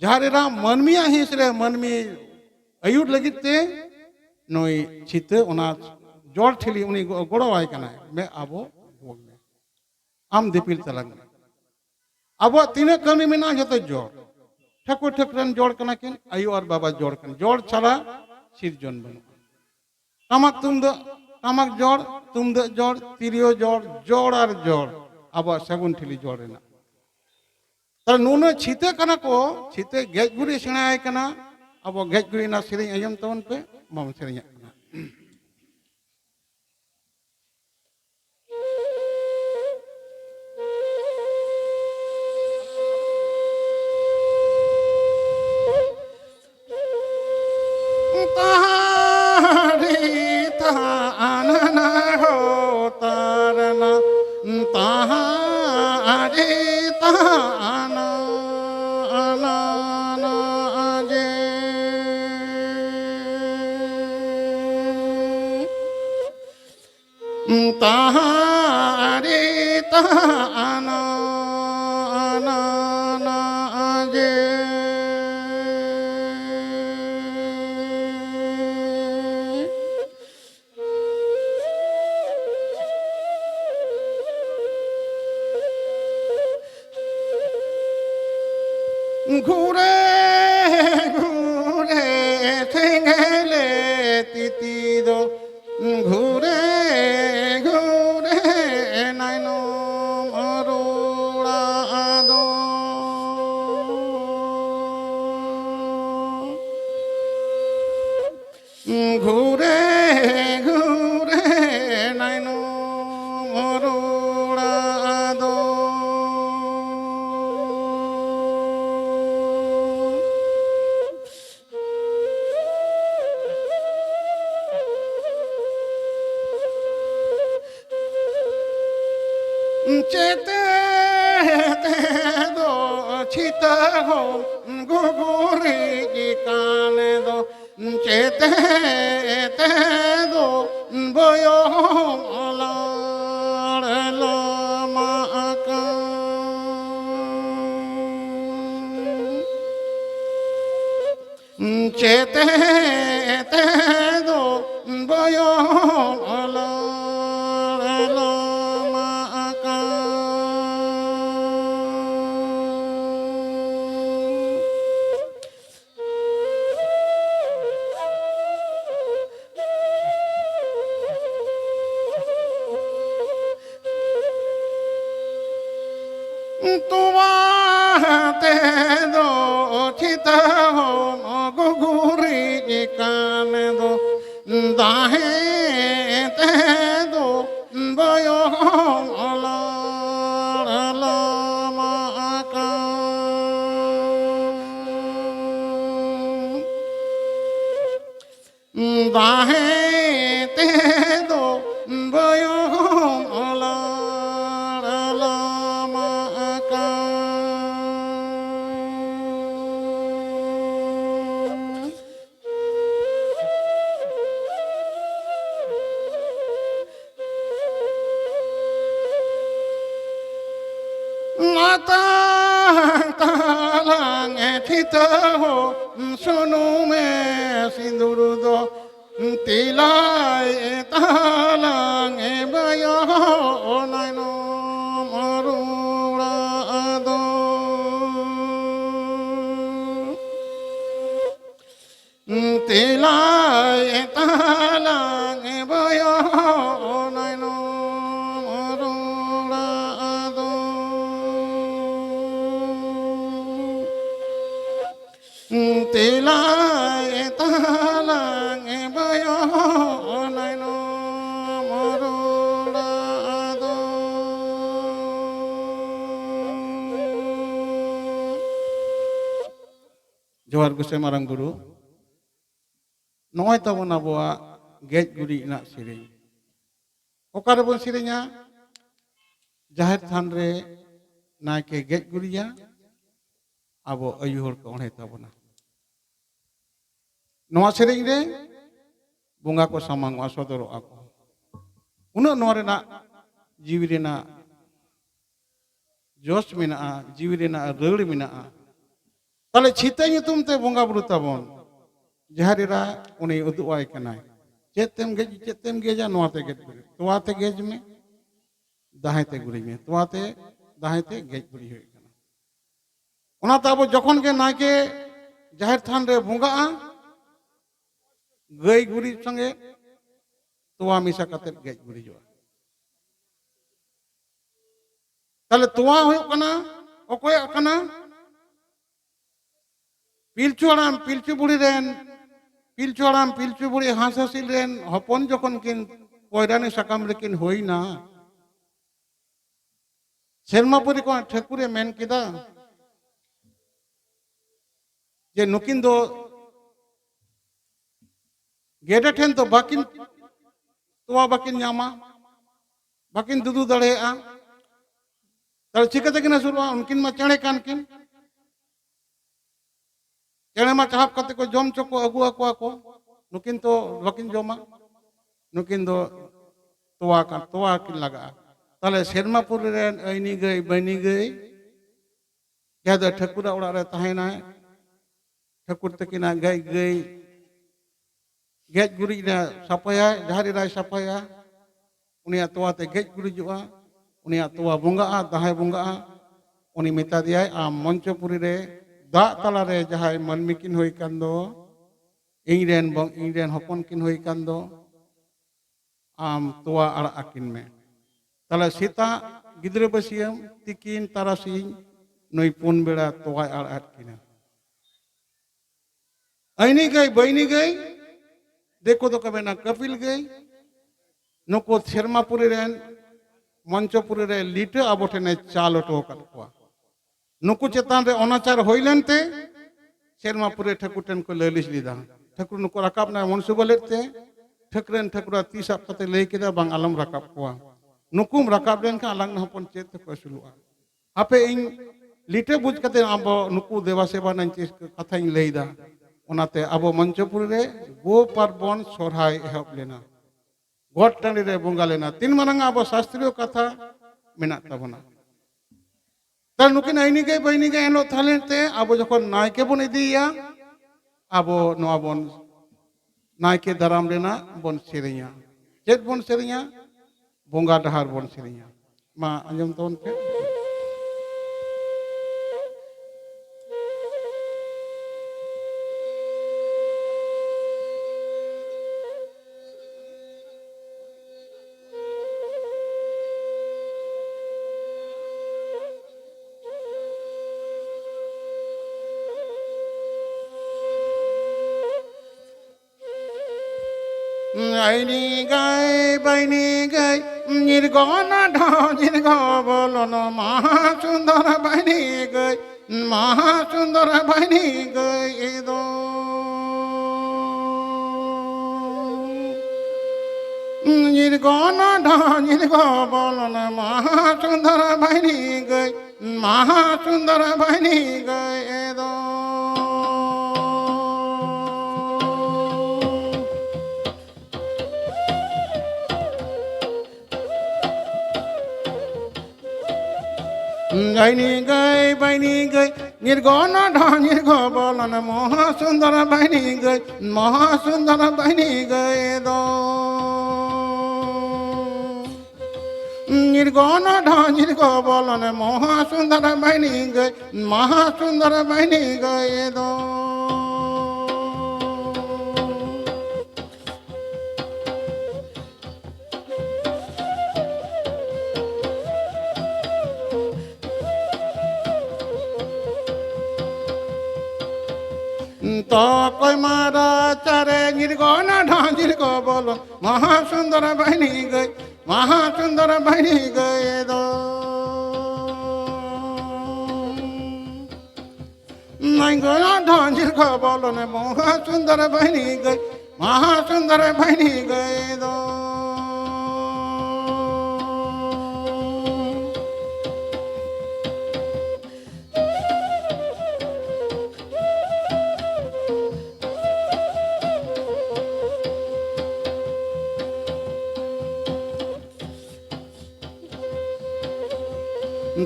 जहाँ रे मनमिया हिंस रे मनमी अयुर लगिते नई चिते उना जोड़ ठिली उनी गोड़ो आय कना मैं आबो बोलने आम दिपिल तलंग अब तीन कमी में ना जते जोड़ ठकुर ठकुरन जोड़ कना किन अयु और बाबा जोड़ कन जोड़ छड़ा सिरजन बनो टमक जोड़ तुम जोड़ तिरियो जोड़ जोड़ और जोड़ अब सगुन ठिली जोड़ ना तर नून छीते कना को छीते गेज गुरी सेना आय कना अब गेज गुरी ना सिरिंग अयम तवन पे मम सिरिंग कना घूरे घूरे थेंगले तिती दो घूरे घूरे नैनो अरुणा दो घूरे घूरे नैनो अरुणा दो चेते दो छित हो गुगुरी की कान दो चेते दो बोयो लाड़ लामा का चेते दो बोयो तुम्हारे दो छिता हो गुगुरी की कान दो दाहे ते दो बयो लामा का दाहे ते दो बयो तालांग ठिता हो सुनु में सिंदूर दो तिलाय तालांग बयो नैनो मरुड़ा दो तिलाय तालांग बयो नैनो तिलाय तालांग बयो नैनो मरुड़ा दो जोहार गुसे मारांग गुरु नय तबन आबोआ गेज गुरी ना सिरिंग ओकारे बन सिरिंगा जाहिर थान रे नायके गेज गुरिया आबो अयुहर को ओणे तबना नवा सेरिंग रे बुंगा को सामांगवा सदरो आको उना नवा रेना जीवी रेना जोश मेना जीवी रेना रड़ मेना ताले छीते ᱧᱩᱛᱩᱢ ᱛᱮ ᱵᱚᱸᱜᱟ ᱵᱩᱨᱩ ᱛᱟᱵᱚᱱ ᱡᱟᱦᱟᱨᱤᱨᱟ ᱩᱱᱤ ᱩᱫᱩᱜ ᱟᱭ ᱠᱟᱱᱟᱭ ᱪᱮᱫ ᱛᱮᱢ ᱜᱮᱡᱟ ᱱᱚᱣᱟ ᱛᱮ ᱜᱮᱡ ᱜᱩᱨᱤᱡ ᱛᱚᱣᱟ ᱛᱮ ᱜᱮᱡ ᱢᱮ ᱫᱟᱦᱮ ᱛᱮ ᱜᱩᱨᱤᱡ ᱢᱮ ᱛᱚᱣᱟ ᱛᱮ ᱫᱟᱦᱮ ᱛᱮ ᱜᱮᱡ ᱜᱩᱨᱤᱡ ᱦᱩᱭᱩᱜ ᱠᱟᱱᱟ ᱚᱱᱟᱛᱮ ᱟᱵᱚ ᱡᱚᱠᱷᱚᱱ ᱜᱮ ᱱᱟᱭᱠᱮ ᱡᱟᱦᱮᱨ ᱛᱷᱟᱱ ᱨᱮ ᱵᱚᱸगाᱜᱼᱟ ᱜᱟᱹᱭ ᱜᱩᱨᱤᱡ ᱥᱚᱸᱜᱮ तोवा मिसा कते गेज गुरिजोआ ताले तोवा हुयुग कना अकोया कना पिलचु हड़ाम पिलचु बुढ़ी रेन पिलचु हड़ाम पिलचु बुढ़ी हांसहासिल रेन हपन जखन किन पयरानी साकाम रेकिन होइना सेरमापुरी को ठाकुरे मेन किदा जे नुकिन दो गेडे ठेन तो बाकिन तोवा बाकिन ᱧᱟᱢᱟ बाकिन दुदू दाड़ेया ताले चिकाते किन असुलवा उनकिन मा चेणे कान किन चेणे मा चाहप कते को जम चको अगु अकवा को नुकिन तो बाकिन जमा नुकिन दो तोवा किन लगा ताले सेरमापुर रेन आइनी गई बनी गई या दो ठाकुरा ओड़ा रे तहेना ठाकुर तकिना गई गई गेज गुरिज रे सापाया जहारी राय सापाया उनिया तोवा ते गेज गुरिजोआ उनिया तोवा बोंगा दाहाय बोंगा उनी मेता दिया आम मंचपुरी रे दा तला रे जहाय मनमी किन होई कान दो इंरेन हपन किन होई कान दो आम तोवा आड़ा आकिन में ताले सीता गिद्रे बसियम तिकिन तारासिन नई पुन बेड़ा तोवा आड़ा आकिन आईनी गई बईनी गई देखो तो कबे ना कपिल गई नुको शर्मापुरी रेन मंचपुरी रे लीटे आबोठेने चाल ओटो कटवा नुको चेतान रे अनाचार होइलेनते शर्मापुरी ठाकुरन को ललिस लीदा ठाकुर नुको रकाब ना मनसुबा लेते ठाकुरन ठाकुरा तीस आप कते लई केदा बांग आलम रकाब कोआ नुकुम रकाब लेन का अलग ना हपन चेत को सुलुआ आपे इन लीटे बुझ कते आबो नुको देवा सेवा नंची कथाई लईदा ओनाते आबो मंचपुरी रे गो पार्बन सोरहाय एहब लेना गोट टांडी रे बोंगा लेना तीन मानंगा आबो शास्त्रीय कथा मेना ताबोना तार नुकिन आइनी गई बइनी गई एनो थालेते आबो जखन नायके बन इदिया आबो नोआ बन नायके दाराम लेना बन सेरिया चेत बन सेरिया बोंगा डहार बन सेरिया मा अंजम तोन पे आईनी गई बनी गई निर्गोना ढाजिर बोलन महासुंदर बनी गई महासुंदर बनी गई दो निर्गोना ढाजिर बोलन महासुंदर बनी गई महासुंदर बनी गई दो आईनी गई बनी गई निर्गोण ढांगिर गो बोलन महासुंदर बनी गई महासुंदर बनी गई दो निर्गोण ढांगिर गो बोलन महासुंदर बनी गई महासुंदर बनी गई दो तो कोई मारा चारे निर्गोना ढांजिर को बोलो महासुंदर बनी गई महासुंदर बनी गई दो निर्गोना ढांजिर को बोलो ने महासुंदर बनी गई महासुंदर बनी गई दो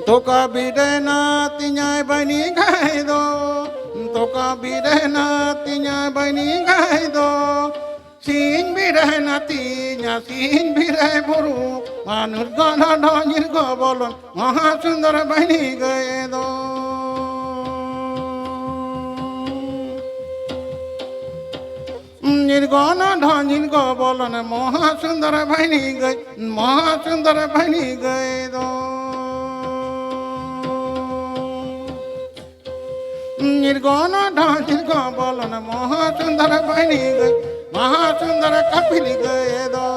तो कबीर ना तिन्याय बनी गई दो soka birena tinya bani gai do sin birena tinya sin birai buru manur gana dhanir go bolon maha sundar bani gai do निर्गुण धनिर गो बोलन महासुंदर बनी गई महासुंदर बनी गए दो निर्गुण धनिर गो बोलन महासुंदर बनी गई महासुंदर कपिल गए दो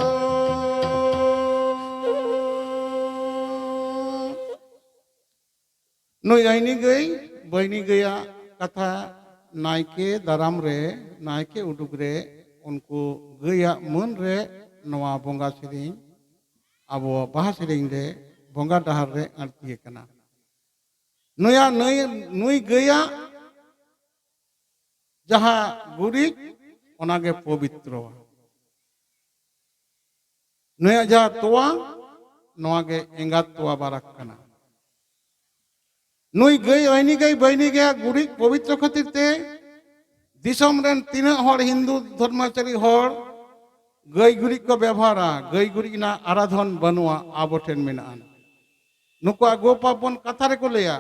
नुई आईनी गई बहनी गया कथा नायके दाराम रे नायके उडुक रे उनको गया मन रे नवा बोंगा सेरिंग आबो बाहा सेरिंग रे बोंगा डाहर रे आरती कना नया नुई गया जहा गुरी ओनागे पवित्र नया जहा तोवा नवागे एंगात तोवा बाराक कना नुई गई वहनी गई बहनी गया गुड़ी पवित्र खातिर ते दिसम रेन तीना हर हिंदू धर्माचारी हर गई गुड़ी को व्यवहारा गई गुड़ी ना आराधन बनुआ आबो ठेन मेनान नुका गोपापन कथा रे को लेया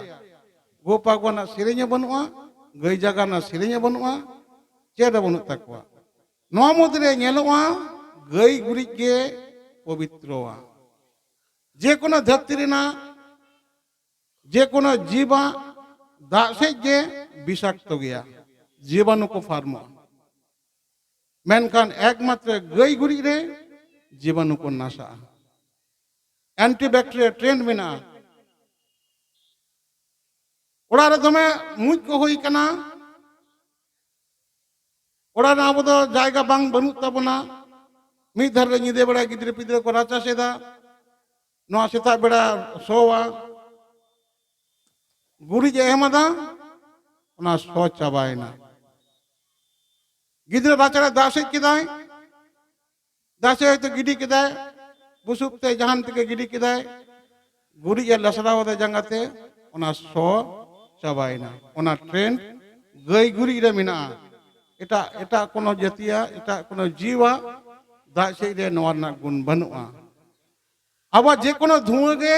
गोपागो ना सेरेंगे बनुआ गई जगह ना सेरेंगे बनुआ चेदा बनु तकवा नवा मुद्रे नेलवा गई गुड़ी के पवित्रवा जे कोनो धरती रेना जे कोनो जीवा दाग से जे विषाक्त गया जीवाणु को फार्मो मेनखान एकमात्र गई गुड़ी रे जीवाणु को नाशा एंटीबैक्टीरियल ट्रेंड मेना ओड़ा रे दमे मुज को होई कना ओड़ा रे आबो दो जायगा बांग बनु ताबोना मिद धर रे निदे बेड़ा गिद्रे पिद्रे को राचा सेदा नोआ सेता बेड़ा सोवा गुड़ी जे एमदा ओना सो चाबायना गिद्रे राचरा दासे किदाय दासे तो गिडी किदाय बुसुपते जहान ते गिडी किदाय गुड़ी जे लसड़ा होदे जंगाते ओना सो चाबायना ओना ट्रेंड गई गुड़ी रे मिना एटा एटा कोनो जतिया एटा कोनो जीवा दासे रे नोआ ना गुण बनुआ आबा जे कोनो धुआं गे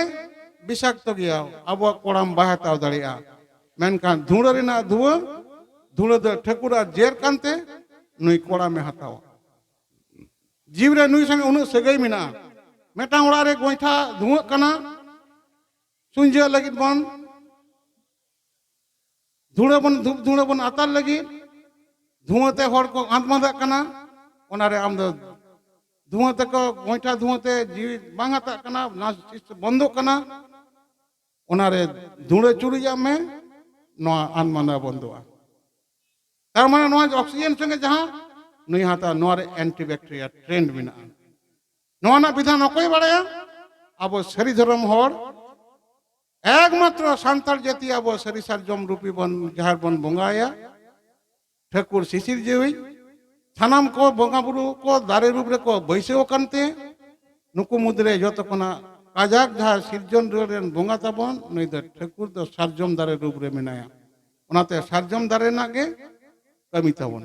विषाक्त गया अब कोड़ाम बहाताव दड़िया मेनखान धुड़ा रेना धुआं धुआं दो ठकुरा जेर कांते नुई कोड़ा में हताव जीव रे नुई संगे उनु सगई मिना मेटा ओड़ा रे गोइठा धुआं कना सुंजे लगित बन धुआं बन आतार लगित धुआं ते हर को आत्मदा कना ओना रे आम दो धुआं ते को गोइठा धुआं ते जीव बांगाता कना ना बंदो कना ओनारे धुड़े चुड़िया में नोआ आनमाना बंदुआ तार माने नोआ ऑक्सीजन संगे जहां नुई हाता नोआरे एंटीबैक्टीरियल ट्रेंड मिना नोआ ना विधान अकोय बाड़ाया आबो सरी धर्म हर एकमात्र सांताल जाति आबो सरी सारजम रूपी बन जहार बन बंगाया ठाकुर शिशिर जेवी थानाम को बंगा बुरु को दारे रूप रे को बैसेओ कानते नुकु मुद्रे जतो कोना काजाक जहाँ सिरजन रेन बोंगा ताबन नई द ठाकुर द सारजम दारे रूप रे मेनाया ओनाते सारजम दारे नागे कमी ताबन